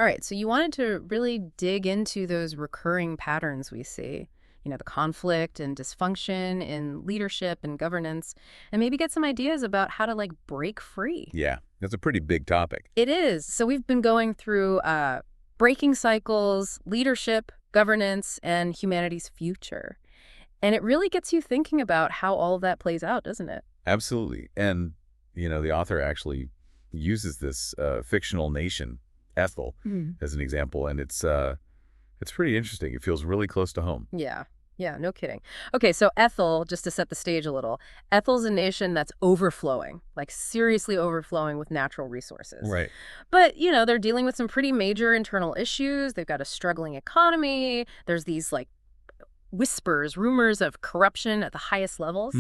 All right, so you wanted to really dig into those recurring patterns we see, the conflict and dysfunction in leadership and governance, and maybe get some ideas about how to break free. Yeah, that's a pretty big topic. It is. So we've been going through breaking cycles, leadership, governance, and humanity's future. And it really gets you thinking about how all of that plays out, doesn't it? Absolutely. And, the author actually uses this fictional nation, Ethel, as an example, and it's pretty interesting. It feels really close to home. Yeah. Yeah, no kidding. Okay, so Ethel, just to set the stage a little, Ethel's a nation that's overflowing, seriously overflowing with natural resources. Right. But, they're dealing with some pretty major internal issues. They've got a struggling economy. There's these, whispers, rumors of corruption at the highest levels.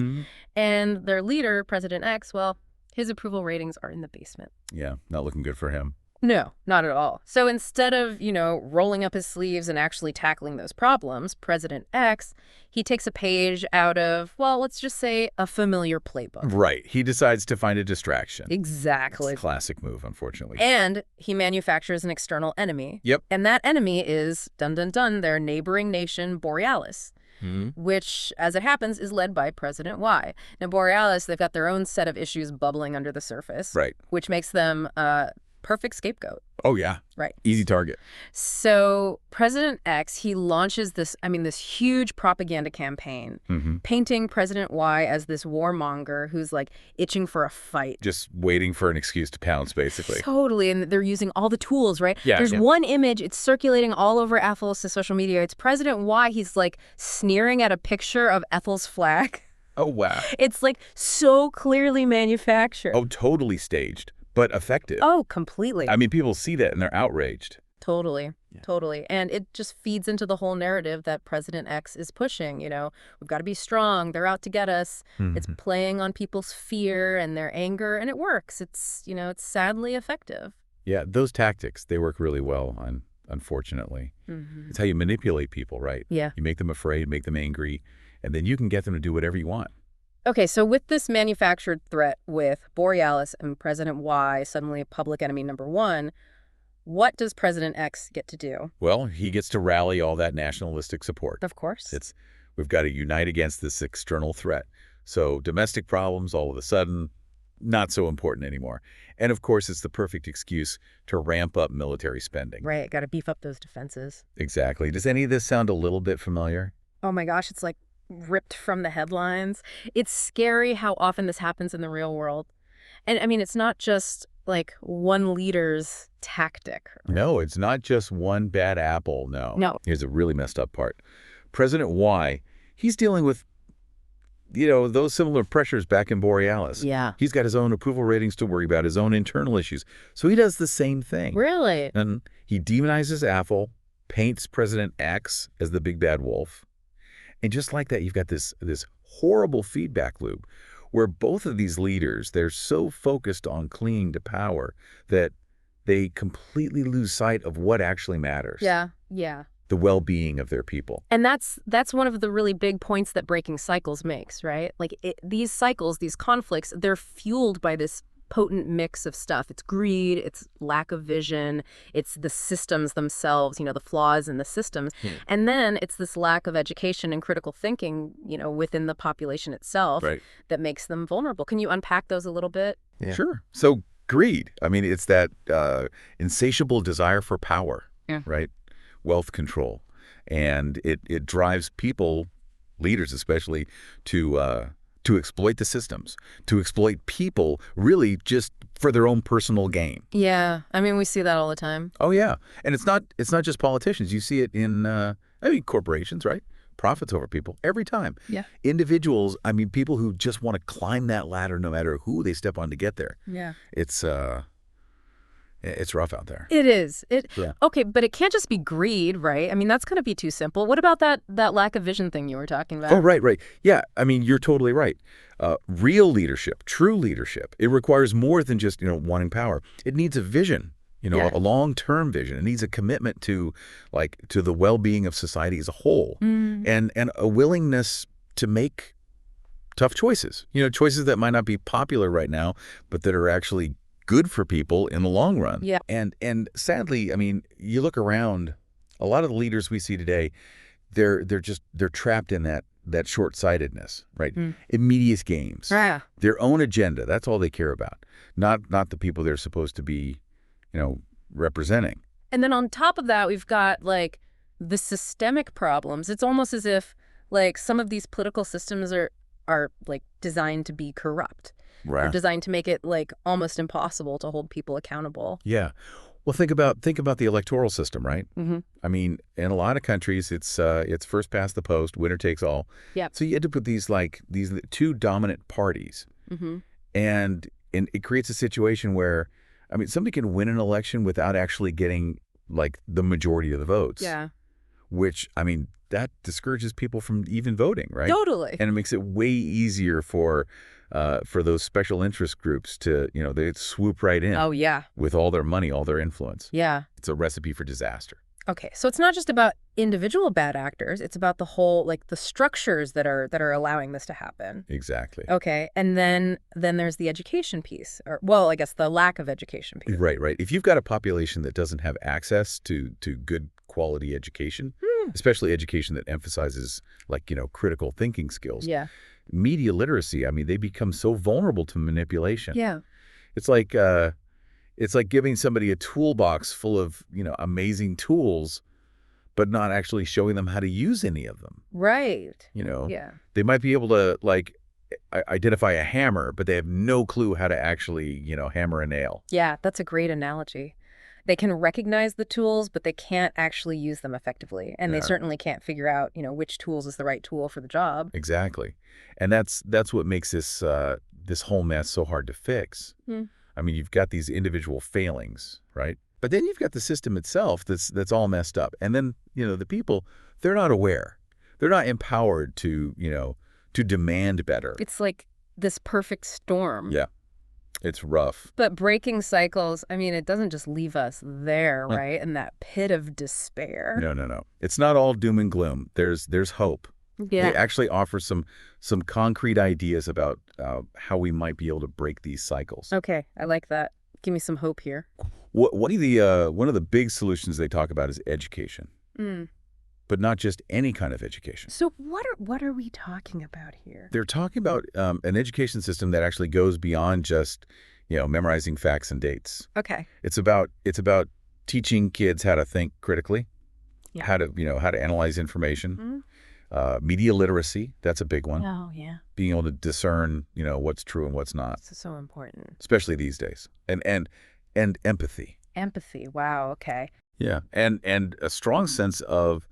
And their leader, President X, well, his approval ratings are in the basement. Yeah, not looking good for him. No, not at all. So instead of, rolling up his sleeves and actually tackling those problems, President X, he takes a page out of, well, let's just say a familiar playbook. Right. He decides to find a distraction. Exactly. It's a classic move, unfortunately. And he manufactures an external enemy. Yep. And that enemy is, dun dun dun, their neighboring nation, Borealis. Which, as it happens, is led by President Y. Now, Borealis, they've got their own set of issues bubbling under the surface. Right. Which makes them a perfect scapegoat. Oh, yeah. Right. Easy target. So President X, he launches this huge propaganda campaign, painting President Y as this warmonger who's itching for a fight. Just waiting for an excuse to pounce, basically. Totally. And they're using all the tools, right? Yeah. There's one image, it's circulating all over Ethel's social media. It's President Y. He's sneering at a picture of Ethel's flag. Oh, wow. It's so clearly manufactured. Oh, totally staged. But effective. Oh, completely. I mean, people see that and they're outraged. Totally. Yeah. Totally. And it just feeds into the whole narrative that President X is pushing. We've got to be strong. They're out to get us. It's playing on people's fear and their anger, and it works. It's sadly effective. Yeah, those tactics, they work really well, unfortunately. It's how you manipulate people, right? Yeah. You make them afraid, make them angry, and then you can get them to do whatever you want. Okay, so with this manufactured threat with Borealis and President Y, suddenly public enemy number one, what does President X get to do? Well, he gets to rally all that nationalistic support. Of course. We've got to unite against this external threat. So domestic problems, all of a sudden, not so important anymore. And of course, it's the perfect excuse to ramp up military spending. Right, got to beef up those defenses. Exactly. Does any of this sound a little bit familiar? Oh my gosh, it's ripped from the headlines. It's scary how often this happens in the real world. And it's not just one leader's tactic. No, it's not just one bad apple, no. No. Here's a really messed up part. President Y, he's dealing with, those similar pressures back in Borealis. Yeah. He's got his own approval ratings to worry about, his own internal issues. So he does the same thing. Really? And he demonizes Ethel, paints President X as the big bad wolf. And just like that, you've got this horrible feedback loop where both of these leaders, they're so focused on clinging to power that they completely lose sight of what actually matters. Yeah. The well-being of their people. And that's one of the really big points that breaking cycles makes, right? These cycles, these conflicts, they're fueled by this potent mix of stuff. It's greed, it's lack of vision, it's the systems themselves, the flaws in the systems. And then it's this lack of education and critical thinking, within the population itself that makes them vulnerable. Can you unpack those a little bit? Yeah. Sure. So greed, it's that insatiable desire for power, right? Wealth control. And it drives people, leaders especially, to exploit the systems, to exploit people really just for their own personal gain. Yeah. We see that all the time. Oh, yeah. And it's not just politicians. You see it in, corporations, right? Profits over people every time. Yeah. Individuals, people who just want to climb that ladder no matter who they step on to get there. Yeah. It's rough out there. It is. Yeah. Okay, but it can't just be greed, right? That's going to be too simple. What about that lack of vision thing you were talking about? Oh, right. Yeah, you're totally right. Real leadership, true leadership, it requires more than just, wanting power. It needs a vision, a long-term vision. It needs a commitment to the well-being of society as a whole and a willingness to make tough choices, choices that might not be popular right now, but that are actually good for people in the long run. Yeah. And sadly, I mean, you look around, a lot of the leaders we see today, they're trapped in that short-sightedness, right? Immediate gains. Yeah. Their own agenda, that's all they care about. Not the people they're supposed to be, representing. And then on top of that, we've got like the systemic problems. It's almost as if like some of these political systems are like designed to be corrupt. Right. They're designed to make it like almost impossible to hold people accountable. Yeah. Well, think about the electoral system, right? I mean, in a lot of countries, it's first past the post, winner takes all. Yeah. So you had to put these two dominant parties, and it creates a situation where, I mean, somebody can win an election without actually getting like the majority of the votes. Yeah. Which, I mean, that discourages people from even voting, right? Totally. And it makes it way easier for those special interest groups to, they swoop right in. Oh, yeah. With all their money, all their influence. Yeah. It's a recipe for disaster. Okay, so it's not just about individual bad actors. It's about the whole, like, the structures that are allowing this to happen. Exactly. Okay, and then there's the education piece, or, well, I guess the lack of education piece. Right. If you've got a population that doesn't have access to good quality education, especially education that emphasizes, like, critical thinking skills. Yeah. Media literacy, I mean, they become so vulnerable to manipulation. Yeah. It's like giving somebody a toolbox full of, amazing tools, but not actually showing them how to use any of them. Right. Yeah. They might be able to, like, identify a hammer, but they have no clue how to actually, hammer a nail. Yeah, that's a great analogy. They can recognize the tools, but they can't actually use them effectively. And they certainly can't figure out, which tools is the right tool for the job. Exactly. And that's what makes this whole mess so hard to fix. I mean, you've got these individual failings, right? But then you've got the system itself that's all messed up. And then, the people, they're not aware. They're not empowered to demand better. It's like this perfect storm. Yeah. It's rough. But breaking cycles, I mean, it doesn't just leave us there, right? In that pit of despair. No. It's not all doom and gloom. There's hope. Yeah. They actually offer some concrete ideas about how we might be able to break these cycles. Okay, I like that. Give me some hope here. One of the big solutions they talk about is education. But not just any kind of education. So what are we talking about here? They're talking about an education system that actually goes beyond just, memorizing facts and dates. Okay. It's about teaching kids how to think critically, how to analyze information. Media literacy, that's a big one. Oh, yeah. Being able to discern, what's true and what's not. This is so important. Especially these days. And empathy. Empathy. Wow, okay. Yeah. And a strong sense of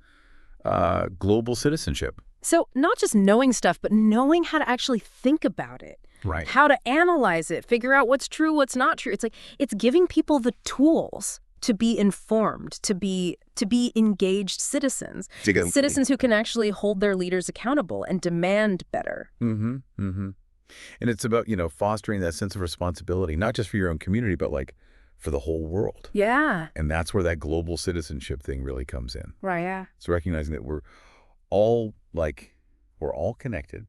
global citizenship. So not just knowing stuff, but knowing how to actually think about it. Right. How to analyze it, figure out what's true, what's not true. It's like it's giving people the tools to be informed, to be engaged citizens. Citizens who can actually hold their leaders accountable and demand better. And it's about, fostering that sense of responsibility, not just for your own community, but like for the whole world. Yeah. And that's where that global citizenship thing really comes in. Right, yeah. It's recognizing that we're all connected.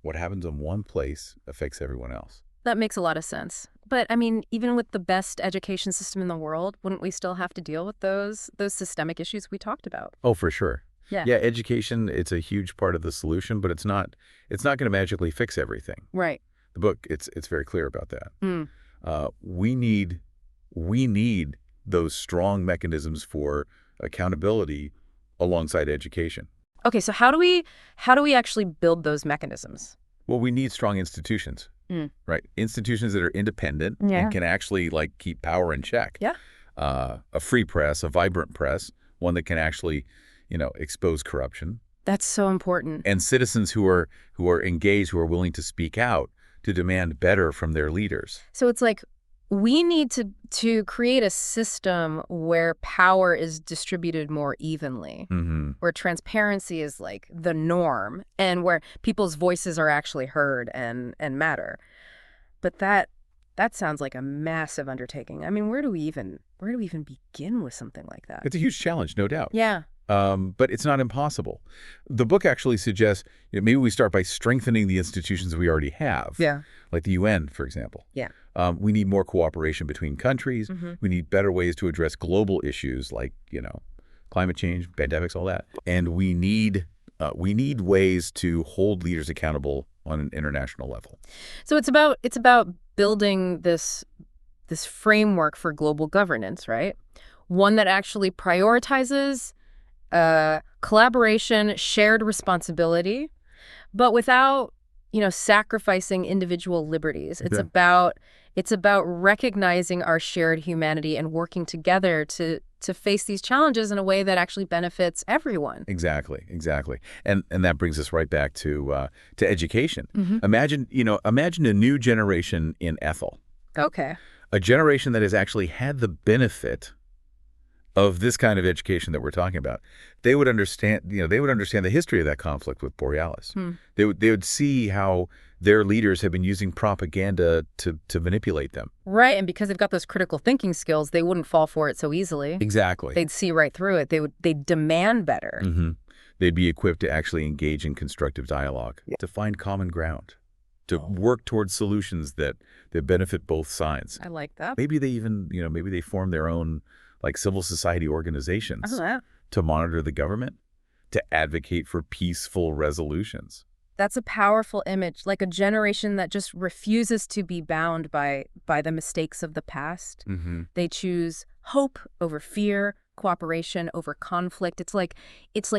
What happens in one place affects everyone else. That makes a lot of sense. But, I mean, even with the best education system in the world, wouldn't we still have to deal with those systemic issues we talked about? Oh, for sure. Yeah. Yeah, education, it's a huge part of the solution, but it's not going to magically fix everything. Right. The book, it's very clear about that. We need those strong mechanisms for accountability alongside education. Okay, so how do we actually build those mechanisms? Well, we need strong institutions, right? Institutions that are independent and can actually keep power in check. Yeah. A free press, a vibrant press, one that can actually, expose corruption. That's so important. And citizens who are engaged, who are willing to speak out to demand better from their leaders. So it's like we need to create a system where power is distributed more evenly, where transparency is like the norm, and where people's voices are actually heard and matter. But that sounds like a massive undertaking. I mean, where do we even begin with something like that? It's a huge challenge, no doubt. Yeah. but it's not impossible. The book actually suggests maybe we start by strengthening the institutions we already have, like the UN, for example. We need more cooperation between countries. We need better ways to address global issues like, climate change, pandemics, all that. And we need ways to hold leaders accountable on an international level. So it's about building this framework for global governance, right? One that actually prioritizes collaboration, shared responsibility, but without, sacrificing individual liberties. It's about recognizing our shared humanity and working together to face these challenges in a way that actually benefits everyone. Exactly. And that brings us right back to education. Imagine a new generation in Ethel. Okay. A generation that has actually had the benefit of this kind of education that we're talking about. They would understand, the history of that conflict with Borealis. They would see how their leaders have been using propaganda to manipulate them. Right, and because they've got those critical thinking skills, they wouldn't fall for it so easily. Exactly. They'd see right through it. They'd demand better. They'd be equipped to actually engage in constructive dialogue, to find common ground, to work towards solutions that benefit both sides. I like that. Maybe they even, maybe they form their own civil society organizations to monitor the government, to advocate for peaceful resolutions. That's a powerful image, like a generation that just refuses to be bound by the mistakes of the past. They choose hope over fear, cooperation over conflict. It's like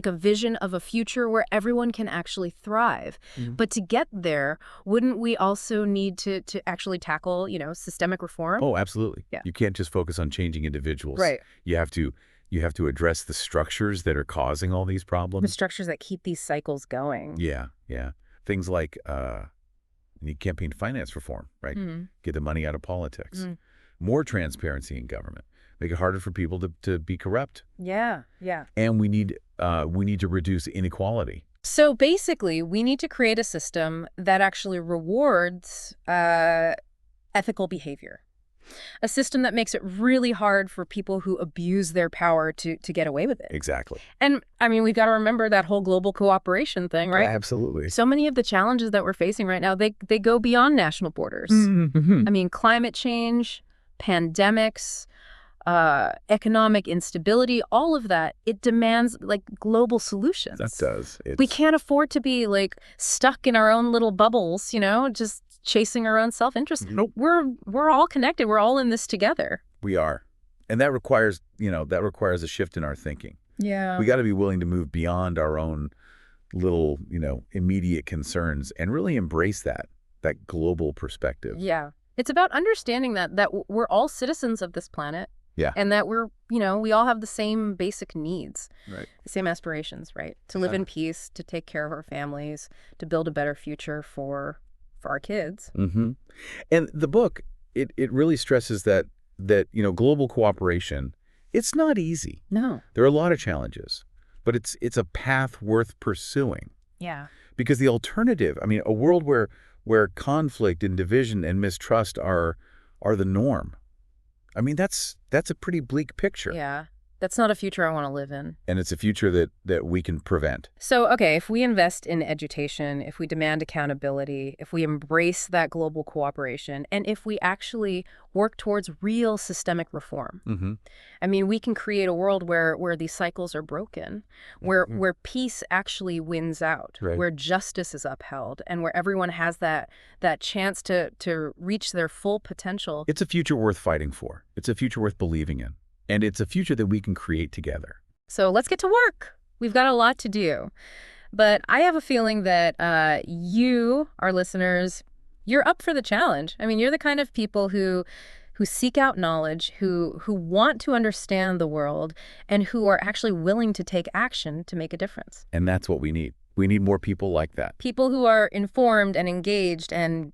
a vision of a future where everyone can actually thrive. But to get there, wouldn't we also need to actually tackle, systemic reform? Oh, absolutely. You can't just focus on changing individuals. Right. You have to address the structures that are causing all these problems. The structures that keep these cycles going. Yeah. Things like campaign finance reform, right? Get the money out of politics. More transparency in government. Make it harder for people to be corrupt. Yeah. And we need to reduce inequality. So basically, we need to create a system that actually rewards ethical behavior. A system that makes it really hard for people who abuse their power to get away with it. Exactly. And, we've got to remember that whole global cooperation thing, right? Absolutely. So many of the challenges that we're facing right now, they go beyond national borders. Climate change, pandemics, economic instability, all of that, it demands global solutions. That does. We can't afford to be stuck in our own little bubbles, just chasing our own self-interest. Nope. We're all connected. We're all in this together. We are. And that requires a shift in our thinking. Yeah. We got to be willing to move beyond our own little, immediate concerns and really embrace that global perspective. Yeah. It's about understanding that we're all citizens of this planet. Yeah. And that we all have the same basic needs. Right. The same aspirations, right? To live in peace, to take care of our families, to build a better future for our kids. And the book, it really stresses that global cooperation, it's not easy. No. There are a lot of challenges, but it's a path worth pursuing. Yeah. Because the alternative, a world where conflict and division and mistrust are the norm. That's a pretty bleak picture. Yeah. That's not a future I want to live in. And it's a future that we can prevent. So, okay, if we invest in education, if we demand accountability, if we embrace that global cooperation, and if we actually work towards real systemic reform, we can create a world where these cycles are broken, where peace actually wins out, where justice is upheld, and where everyone has that chance to reach their full potential. It's a future worth fighting for. It's a future worth believing in. And it's a future that we can create together. So let's get to work. We've got a lot to do. But I have a feeling that you, our listeners, you're up for the challenge. You're the kind of people who seek out knowledge, who want to understand the world, and who are actually willing to take action to make a difference. And that's what we need. We need more people like that. People who are informed and engaged and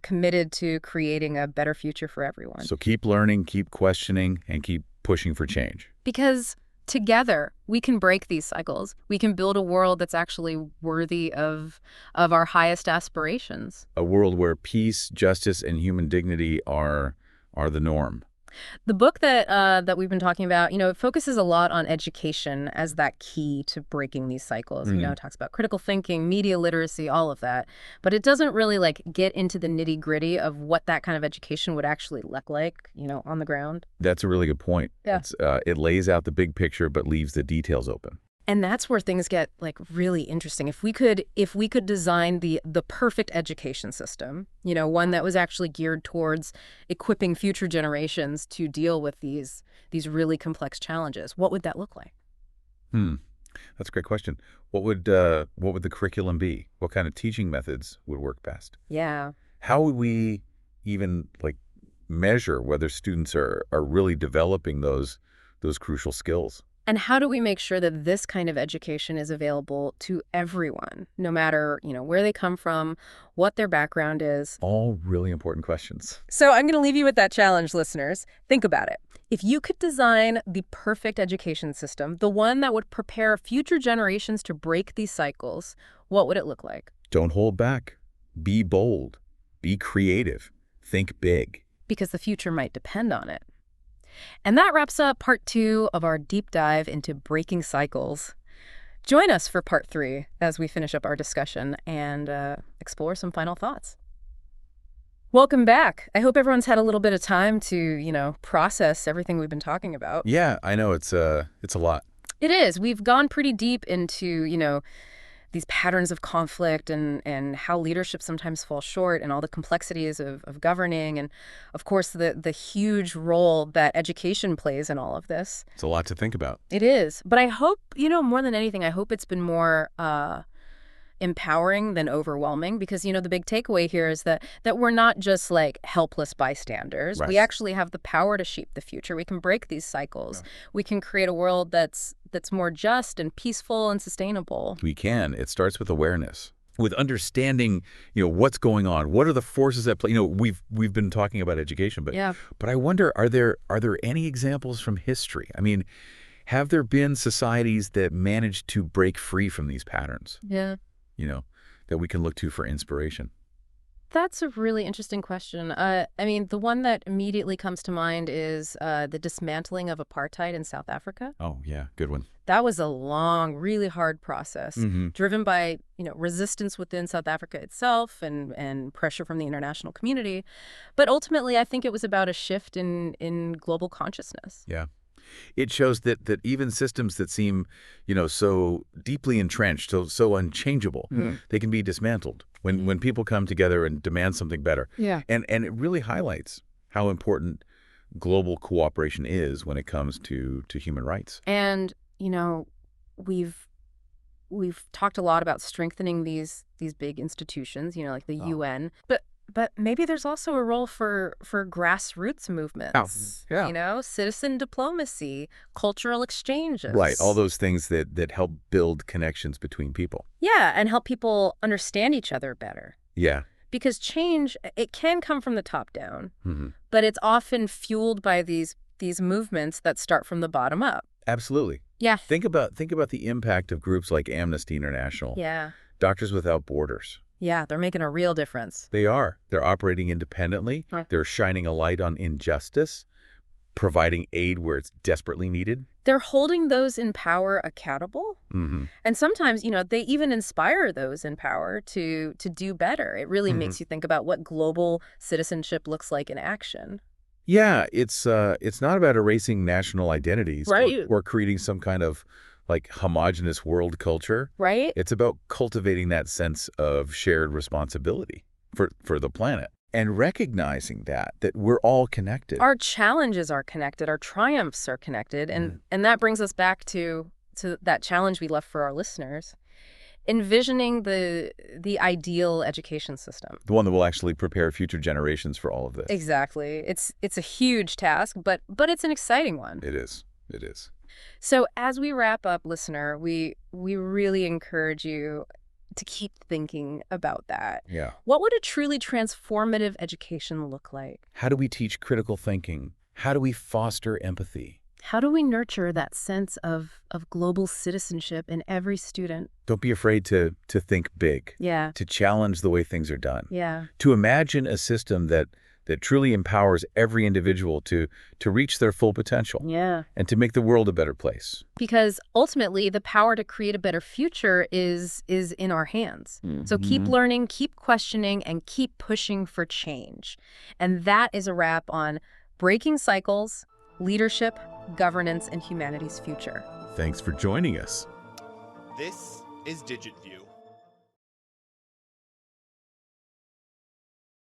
committed to creating a better future for everyone. So keep learning, keep questioning, and keep pushing for change. Because together we can break these cycles. We can build a world that's actually worthy of our highest aspirations. A world where peace, justice, and human dignity are the norm. The book that we've been talking about, it focuses a lot on education as that key to breaking these cycles. It talks about critical thinking, media literacy, all of that. But it doesn't really get into the nitty-gritty of what that kind of education would actually look like, on the ground. That's a really good point. Yeah. It lays out the big picture but leaves the details open. And that's where things get really interesting. If we could design the perfect education system, one that was actually geared towards equipping future generations to deal with these really complex challenges, what would that look like? That's a great question. What would the curriculum be? What kind of teaching methods would work best? Yeah. How would we even measure whether students are really developing those crucial skills? And how do we make sure that this kind of education is available to everyone, no matter, where they come from, what their background is? All really important questions. So I'm going to leave you with that challenge, listeners. Think about it. If you could design the perfect education system, the one that would prepare future generations to break these cycles, what would it look like? Don't hold back. Be bold. Be creative. Think big. Because the future might depend on it. And that wraps up part 2 of our deep dive into breaking cycles. Join us for part 3 as we finish up our discussion and explore some final thoughts. Welcome back. I hope everyone's had a little bit of time to, process everything we've been talking about. Yeah, I know it's a lot. It is. We've gone pretty deep into, these patterns of conflict and how leadership sometimes falls short and all the complexities of governing and, of course, the huge role that education plays in all of this. It's a lot to think about. It is. But I hope, more than anything, I hope it's been more empowering than overwhelming because, the big takeaway here is that we're not just helpless bystanders. Right. We actually have the power to shape the future. We can break these cycles. Yeah. We can create a world that's more just and peaceful and sustainable. We can. It starts with awareness, with understanding, what's going on. What are the forces at play? We've been talking about education, but yeah. But I wonder, are there any examples from history? I mean, have there been societies that managed to break free from these patterns? Yeah. That we can look to for inspiration? That's a really interesting question. The one that immediately comes to mind is the dismantling of apartheid in South Africa. Oh, yeah. Good one. That was a long, really hard process, driven by, resistance within South Africa itself and pressure from the international community. But ultimately, I think it was about a shift in global consciousness. Yeah. It shows that even systems that seem, so deeply entrenched, so unchangeable, they can be dismantled when people come together and demand something better. Yeah. And it really highlights how important global cooperation is when it comes to human rights. And, we've talked a lot about strengthening these big institutions, like the UN. But maybe there's also a role for grassroots movements, citizen diplomacy, cultural exchanges. Right, all those things that help build connections between people. Yeah, and help people understand each other better. Yeah. Because change, it can come from the top down, but it's often fueled by these movements that start from the bottom up. Absolutely. Yeah. Think about the impact of groups like Amnesty International. Yeah. Doctors Without Borders. Yeah, they're making a real difference. They are. They're operating independently. Huh. They're shining a light on injustice, providing aid where it's desperately needed. They're holding those in power accountable. And sometimes, they even inspire those in power to do better. It really makes you think about what global citizenship looks like in action. Yeah, it's not about erasing national identities, right, or creating some kind of homogenous world culture. Right. It's about cultivating that sense of shared responsibility for the planet and recognizing that we're all connected. Our challenges are connected. Our triumphs are connected. And that brings us back to that challenge we left for our listeners. Envisioning the ideal education system. The one that will actually prepare future generations for all of this. Exactly. It's a huge task, but it's an exciting one. It is. It is. So as we wrap up, listener, we really encourage you to keep thinking about that. Yeah. What would a truly transformative education look like? How do we teach critical thinking? How do we foster empathy? How do we nurture that sense of global citizenship in every student? Don't be afraid to think big. Yeah. To challenge the way things are done. Yeah. To imagine a system that that truly empowers every individual to reach their full potential. Yeah. And to make the world a better place. Because ultimately, the power to create a better future is in our hands. So keep learning, keep questioning, and keep pushing for change. And that is a wrap on Breaking Cycles, Leadership, Governance, and Humanity's Future. Thanks for joining us. This is DigitView.